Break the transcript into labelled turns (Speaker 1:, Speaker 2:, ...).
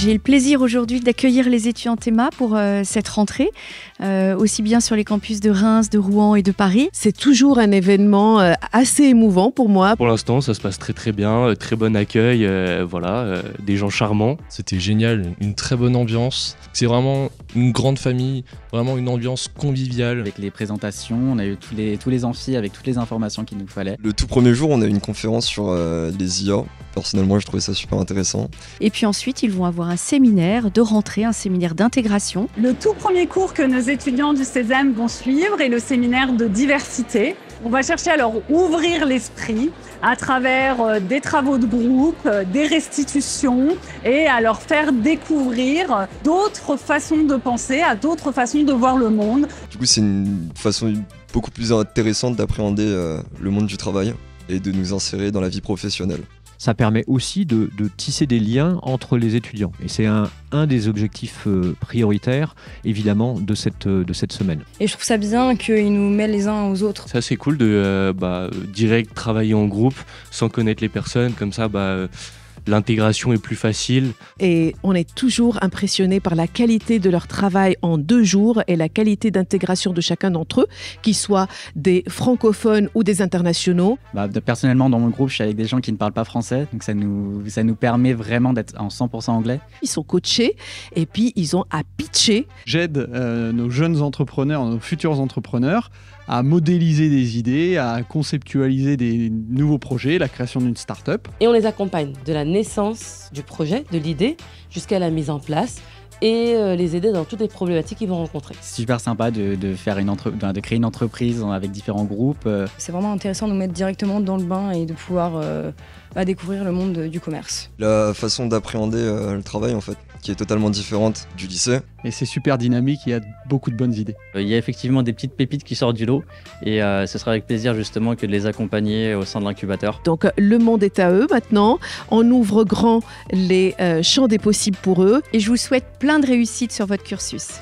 Speaker 1: J'ai le plaisir aujourd'hui d'accueillir les étudiants Théma pour cette rentrée, aussi bien sur les campus de Reims, de Rouen et de Paris.
Speaker 2: C'est toujours un événement assez émouvant pour moi.
Speaker 3: Pour l'instant, ça se passe très très bien, très bon accueil, des gens charmants.
Speaker 4: C'était génial, une très bonne ambiance. C'est vraiment une grande famille, vraiment une ambiance conviviale.
Speaker 5: Avec les présentations, on a eu tous les amphis avec toutes les informations qu'il nous fallait.
Speaker 6: Le tout premier jour, on a eu une conférence sur les IA. Personnellement, je trouvais ça super intéressant.
Speaker 1: Et puis ensuite, ils vont avoir un séminaire de rentrée, un séminaire d'intégration.
Speaker 7: Le tout premier cours que nos étudiants du CESEM vont suivre est le séminaire de diversité. On va chercher à leur ouvrir l'esprit à travers des travaux de groupe, des restitutions et à leur faire découvrir d'autres façons de penser, à d'autres façons de voir le monde.
Speaker 6: Du coup, c'est une façon beaucoup plus intéressante d'appréhender le monde du travail et de nous insérer dans la vie professionnelle.
Speaker 8: Ça permet aussi de tisser des liens entre les étudiants. Et c'est un des objectifs prioritaires, évidemment, de cette semaine.
Speaker 9: Et je trouve ça bien qu'ils nous mêlent les uns aux autres.
Speaker 3: C'est assez cool de direct travailler en groupe sans connaître les personnes. Comme ça, l'intégration est plus facile.
Speaker 2: Et on est toujours impressionné par la qualité de leur travail en 2 jours et la qualité d'intégration de chacun d'entre eux, qu'ils soient des francophones ou des internationaux.
Speaker 5: Personnellement, dans mon groupe, je suis avec des gens qui ne parlent pas français, donc ça nous permet vraiment d'être en 100% anglais.
Speaker 2: Ils sont coachés et puis ils ont à pitcher.
Speaker 10: J'aide nos jeunes entrepreneurs, nos futurs entrepreneurs à modéliser des idées, à conceptualiser des nouveaux projets, la création d'une start-up.
Speaker 11: Et on les accompagne de la naissance du projet, de l'idée, jusqu'à la mise en place et les aider dans toutes les problématiques qu'ils vont rencontrer.
Speaker 5: C'est super sympa de créer une entreprise avec différents groupes.
Speaker 9: C'est vraiment intéressant de nous mettre directement dans le bain et de pouvoir découvrir le monde du commerce.
Speaker 6: La façon d'appréhender le travail, en fait, qui est totalement différente du lycée.
Speaker 10: Et c'est super dynamique, il y a beaucoup de bonnes idées.
Speaker 5: Il y a effectivement des petites pépites qui sortent du lot et ce sera avec plaisir justement que de les accompagner au sein de l'incubateur.
Speaker 2: Donc le monde est à eux maintenant, on ouvre grand les champs des possibles pour eux.
Speaker 1: Et je vous souhaite plein de réussite sur votre cursus.